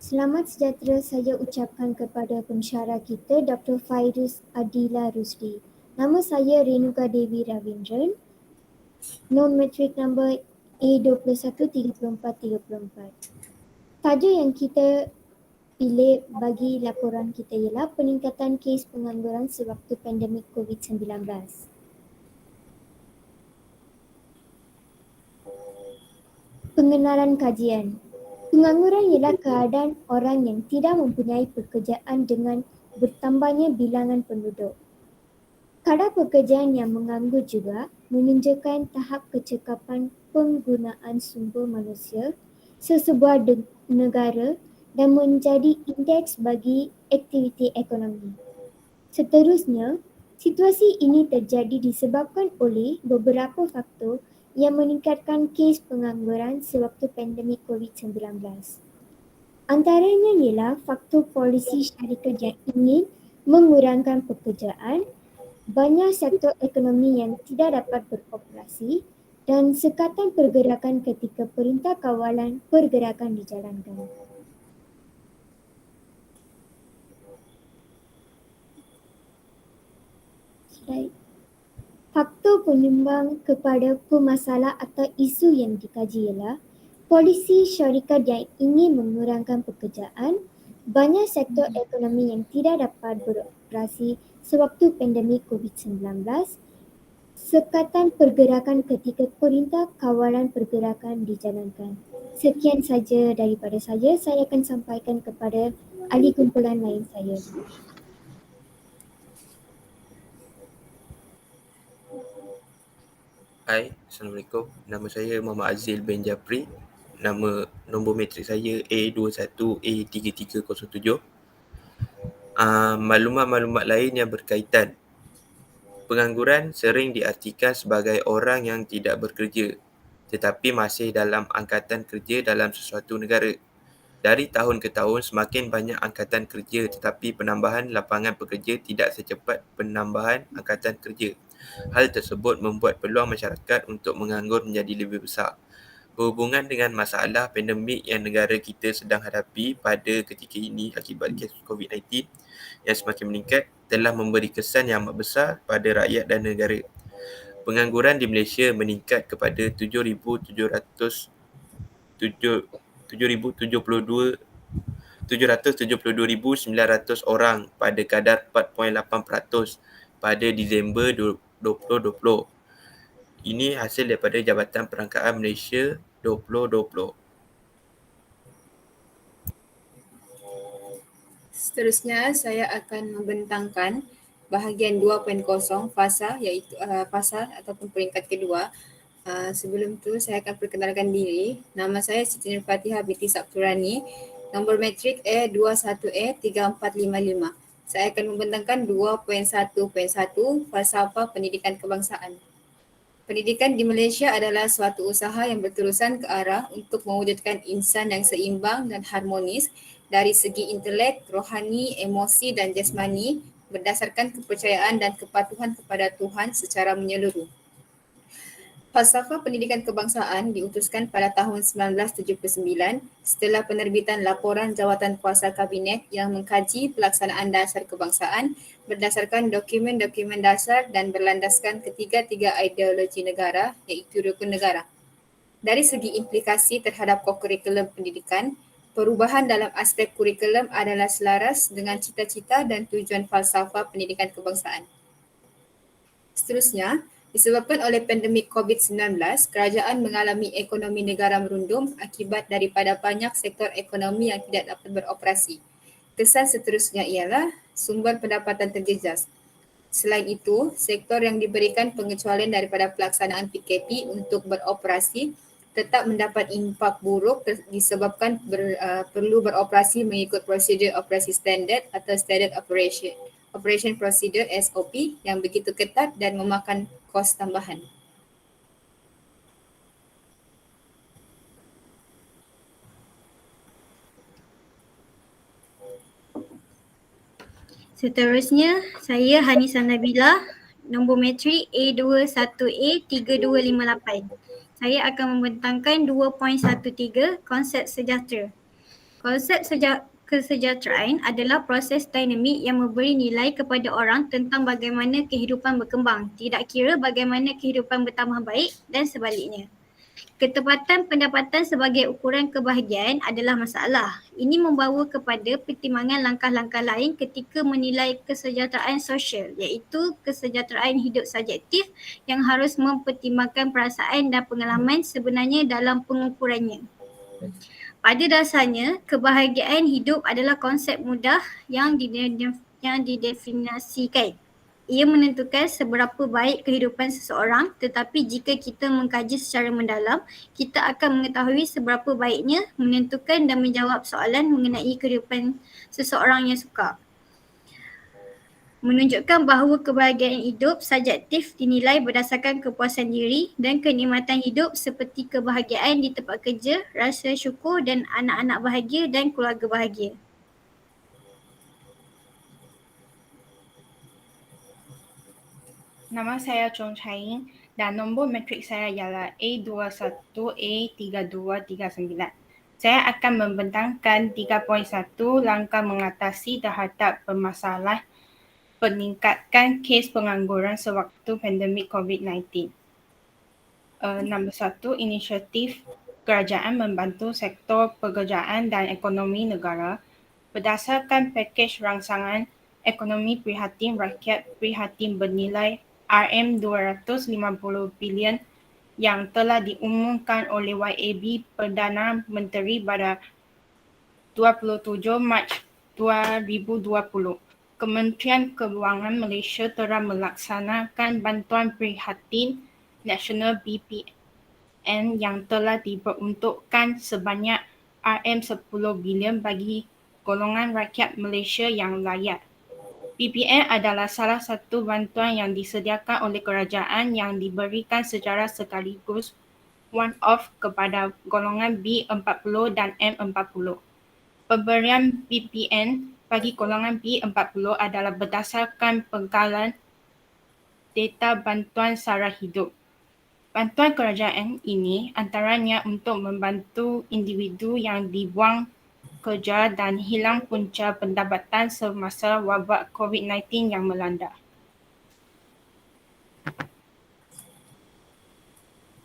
Selamat sejahtera saya ucapkan kepada pensyarah kita Dr. Fairuz Adila Rusdi. Nama saya Renuka Devi Ravindran, non matric number A213434. Tajuk yang kita pilih bagi laporan kita ialah peningkatan kes pengangguran sewaktu pandemik COVID-19. Pengenalan kajian. Pengangguran ialah keadaan orang yang tidak mempunyai pekerjaan dengan bertambahnya bilangan penduduk. Kadar pekerjaan yang menganggur juga menunjukkan tahap kecekapan penggunaan sumber manusia sesebuah negara dan menjadi indeks bagi aktiviti ekonomi. Seterusnya, situasi ini terjadi disebabkan oleh beberapa faktor yang meningkatkan kes pengangguran sewaktu pandemik COVID-19. Antaranya ialah faktor polisi syarikat yang ingin mengurangkan pekerjaan, banyak sektor ekonomi yang tidak dapat beroperasi dan sekatan pergerakan ketika Perintah Kawalan Pergerakan dijalankan. Slide. Faktor penyumbang kepada pemasalah atau isu yang dikaji ialah polisi syarikat yang ingin mengurangkan pekerjaan, banyak sektor ekonomi yang tidak dapat beroperasi sewaktu pandemik COVID-19, sekatan pergerakan ketika Perintah Kawalan Pergerakan dijalankan. Sekian saja daripada saya akan sampaikan kepada ahli kumpulan lain saya. Hai, Assalamualaikum. Nama saya Muhammad Azil bin Japri. Nombor matrik saya A21A3307. Maklumat-maklumat lain yang berkaitan. Pengangguran sering diartikan sebagai orang yang tidak bekerja tetapi masih dalam angkatan kerja dalam sesuatu negara. Dari tahun ke tahun semakin banyak angkatan kerja tetapi penambahan lapangan pekerja tidak secepat penambahan angkatan kerja. Hal tersebut membuat peluang masyarakat untuk menganggur menjadi lebih besar. Berhubungan dengan masalah pandemik yang negara kita sedang hadapi pada ketika ini akibat kes COVID-19 yang semakin meningkat telah memberi kesan yang amat besar pada rakyat dan negara. Pengangguran di Malaysia meningkat kepada 772,900 orang pada kadar 4.8% pada Disember 2020. Ini hasil daripada Jabatan Perangkaan Malaysia 2020. Seterusnya, saya akan membentangkan bahagian 2.0 fasa iaitu fasa ataupun peringkat kedua. Sebelum tu saya akan perkenalkan diri. Nama saya Siti Nur Fatihah binti Sabturani. Nombor matrik A21A3455. Saya akan membentangkan 2.1.1 falsafah pendidikan kebangsaan. Pendidikan di Malaysia adalah suatu usaha yang berterusan ke arah untuk mewujudkan insan yang seimbang dan harmonis dari segi intelek, rohani, emosi dan jasmani berdasarkan kepercayaan dan kepatuhan kepada Tuhan secara menyeluruh. Falsafah pendidikan kebangsaan diutuskan pada tahun 1979 setelah penerbitan laporan Jawatan Kuasa Kabinet yang mengkaji pelaksanaan dasar kebangsaan berdasarkan dokumen-dokumen dasar dan berlandaskan ketiga-tiga ideologi negara iaitu rukun negara. Dari segi implikasi terhadap kurikulum pendidikan, perubahan dalam aspek kurikulum adalah selaras dengan cita-cita dan tujuan falsafah pendidikan kebangsaan. Seterusnya, disebabkan oleh pandemik COVID-19, kerajaan mengalami ekonomi negara merundum akibat daripada banyak sektor ekonomi yang tidak dapat beroperasi. Kesan seterusnya ialah sumber pendapatan terjejas. Selain itu, sektor yang diberikan pengecualian daripada pelaksanaan PKP untuk beroperasi tetap mendapat impak buruk disebabkan perlu beroperasi mengikut prosedur operasi standard atau standard operation procedure SOP yang begitu ketat dan memakan kos tambahan. Seterusnya, saya Hanisa Nabila, nombor matrik A21A3258. Saya akan membentangkan 2.13 konsep sejahtera. Konsep kesejahteraan adalah proses dinamik yang memberi nilai kepada orang tentang bagaimana kehidupan berkembang, tidak kira bagaimana kehidupan bertambah baik dan sebaliknya. Ketepatan pendapatan sebagai ukuran kebahagiaan adalah masalah. Ini membawa kepada pertimbangan langkah-langkah lain ketika menilai kesejahteraan sosial, iaitu kesejahteraan hidup subjektif yang harus mempertimbangkan perasaan dan pengalaman sebenarnya dalam pengukurannya. Pada dasarnya, kebahagiaan hidup adalah konsep mudah yang didefinisikan. Ia menentukan seberapa baik kehidupan seseorang, tetapi jika kita mengkaji secara mendalam, kita akan mengetahui seberapa baiknya menentukan dan menjawab soalan mengenai kehidupan seseorang yang sukar. Menunjukkan bahawa kebahagiaan hidup subjektif dinilai berdasarkan kepuasan diri dan kenikmatan hidup seperti kebahagiaan di tempat kerja, rasa syukur dan anak-anak bahagia dan keluarga bahagia. Nama saya Chong Chai dan nombor metrik saya ialah A21A3239. Saya akan membentangkan 3.1 langkah mengatasi terhadap permasalahan peningkatkan kes pengangguran sewaktu pandemik COVID-19. Nombor 1, inisiatif kerajaan membantu sektor pekerjaan dan ekonomi negara berdasarkan pakej rangsangan ekonomi prihatin rakyat prihatin bernilai RM250 bilion yang telah diumumkan oleh YAB Perdana Menteri pada 27 Mac 2020. Kementerian Kewangan Malaysia telah melaksanakan bantuan prihatin nasional BPN yang telah diperuntukkan sebanyak RM10 bilion bagi golongan rakyat Malaysia yang layak. BPN adalah salah satu bantuan yang disediakan oleh kerajaan yang diberikan secara sekaligus one-off kepada golongan B40 dan M40. Pemberian BPN bagi golongan B40 adalah berdasarkan pengkalan data bantuan sara hidup. Bantuan kerajaan ini antaranya untuk membantu individu yang dibuang kerja dan hilang punca pendapatan semasa wabak COVID-19 yang melanda.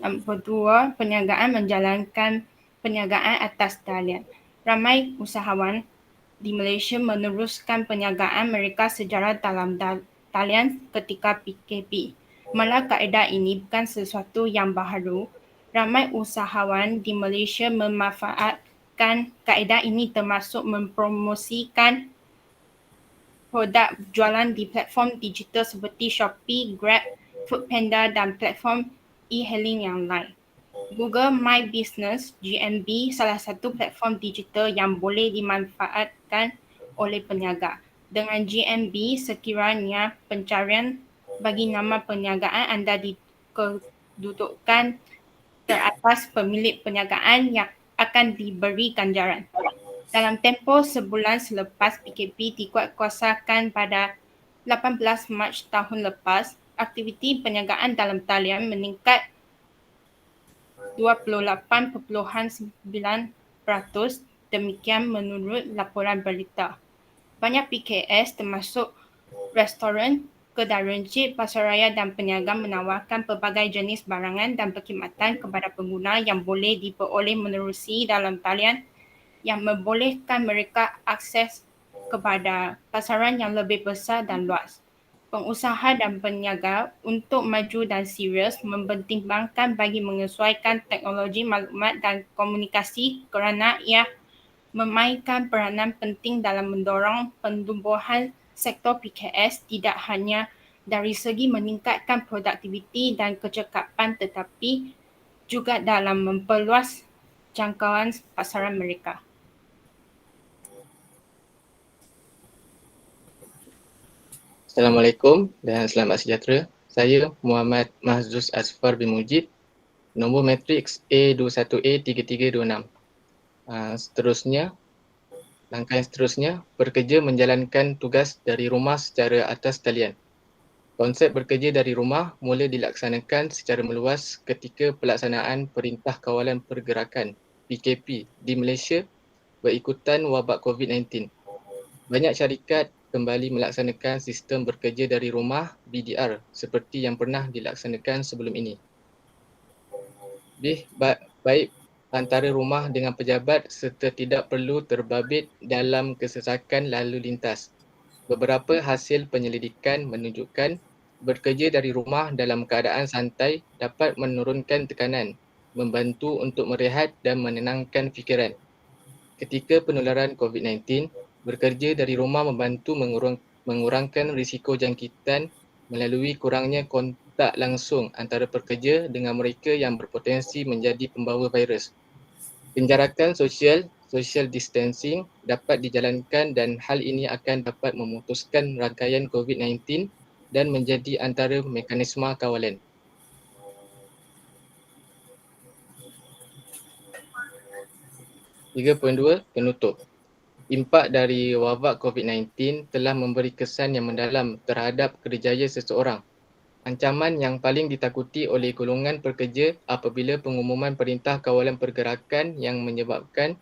Nombor 2, perniagaan menjalankan perniagaan atas talian. Ramai usahawan di Malaysia meneruskan perniagaan mereka secara dalam talian ketika PKP. Malah kaedah ini bukan sesuatu yang baharu. Ramai usahawan di Malaysia memanfaatkan kaedah ini termasuk mempromosikan produk jualan di platform digital seperti Shopee, Grab, Foodpanda dan platform e-hailing yang lain. Google My Business GMB salah satu platform digital yang boleh dimanfaatkan oleh peniaga. Dengan GMB, sekiranya pencarian bagi nama perniagaan anda dikedudukan teratas pemilik perniagaan yang akan diberi ganjaran. Dalam tempoh sebulan selepas PKP dikuatkuasakan pada 18 Mac tahun lepas, aktiviti perniagaan dalam talian meningkat 28.9%, demikian menurut laporan berita. Banyak PKS termasuk restoran, kedai rencit, pasaraya dan peniaga menawarkan pelbagai jenis barangan dan perkhidmatan kepada pengguna yang boleh diperoleh menerusi dalam talian yang membolehkan mereka akses kepada pasaran yang lebih besar dan luas. Pengusaha dan peniaga untuk maju dan serius mempertimbangkan bagi menyesuaikan teknologi maklumat dan komunikasi kerana ia memainkan peranan penting dalam mendorong pentumbuhan sektor PKS tidak hanya dari segi meningkatkan produktiviti dan kecekapan tetapi juga dalam memperluas jangkauan pasaran mereka. Assalamualaikum dan selamat sejahtera. Saya Muhammad Mahzuz Asfar bin Mujib, nombor matriks A21A3326. Langkah yang seterusnya, bekerja menjalankan tugas dari rumah secara atas talian. Konsep bekerja dari rumah mula dilaksanakan secara meluas ketika pelaksanaan Perintah Kawalan Pergerakan PKP di Malaysia berikutan wabak COVID-19. Banyak syarikat kembali melaksanakan sistem bekerja dari rumah BDR seperti yang pernah dilaksanakan sebelum ini. Baik antara rumah dengan pejabat serta tidak perlu terbabit dalam kesesakan lalu lintas. Beberapa hasil penyelidikan menunjukkan bekerja dari rumah dalam keadaan santai dapat menurunkan tekanan, membantu untuk merehat dan menenangkan fikiran. Ketika penularan COVID-19, bekerja dari rumah membantu mengurangkan risiko jangkitan melalui kurangnya kontak langsung antara pekerja dengan mereka yang berpotensi menjadi pembawa virus. Penjarakan social distancing dapat dijalankan dan hal ini akan dapat memutuskan rangkaian COVID-19 dan menjadi antara mekanisme kawalan. Penutup. Impak dari wabak COVID-19 telah memberi kesan yang mendalam terhadap kerjaya seseorang. Ancaman yang paling ditakuti oleh golongan pekerja apabila pengumuman Perintah Kawalan Pergerakan yang menyebabkan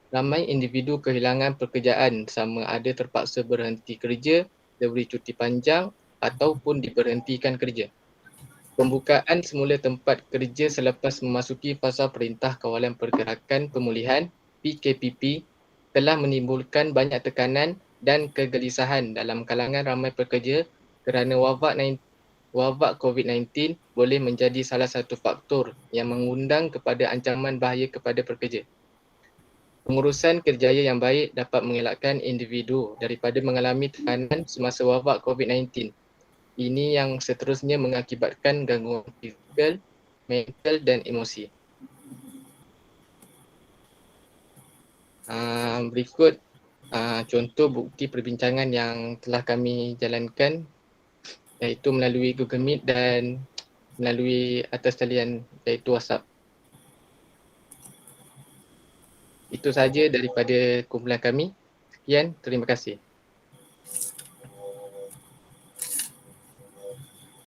ramai individu kehilangan pekerjaan sama ada terpaksa berhenti kerja, diberi cuti panjang ataupun diberhentikan kerja. Pembukaan semula tempat kerja selepas memasuki fasa Perintah Kawalan Pergerakan Pemulihan PKPP telah menimbulkan banyak tekanan dan kegelisahan dalam kalangan ramai pekerja kerana wabak COVID-19 boleh menjadi salah satu faktor yang mengundang kepada ancaman bahaya kepada pekerja. Pengurusan kerjaya yang baik dapat mengelakkan individu daripada mengalami tekanan semasa wabak COVID-19. Ini yang seterusnya mengakibatkan gangguan fizikal, mental dan emosi. Berikut contoh bukti perbincangan yang telah kami jalankan, iaitu melalui Google Meet dan melalui atas talian iaitu WhatsApp. Itu sahaja daripada kumpulan kami. Sekian, terima kasih.